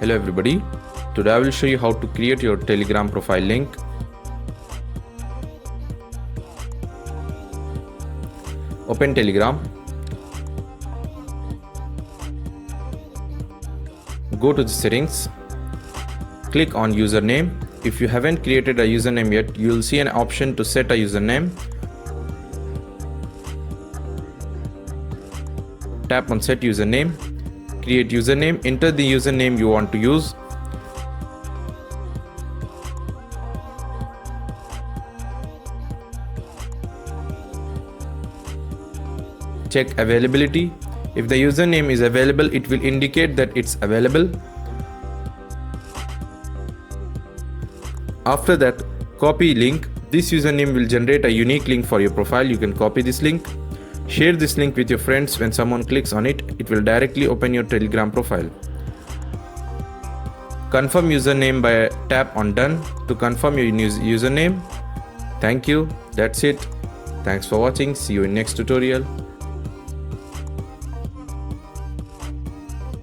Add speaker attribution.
Speaker 1: Hello everybody, today I will show you how to create your Telegram profile link. Open Telegram. Go to the settings. Click on username. If you haven't created a username yet, you will see an option to set a username. Tap on set username. Create username. Enter the username you want to use. Check availability. If the username is available, it will indicate that it's available. After that, copy link. This username will generate a unique link for your profile. You can copy this link. Share this link with your friends. When someone clicks on it, it will directly open your Telegram profile. Confirm username by tap on done to confirm your username. Thank you. That's it. Thanks for watching. See you in next tutorial.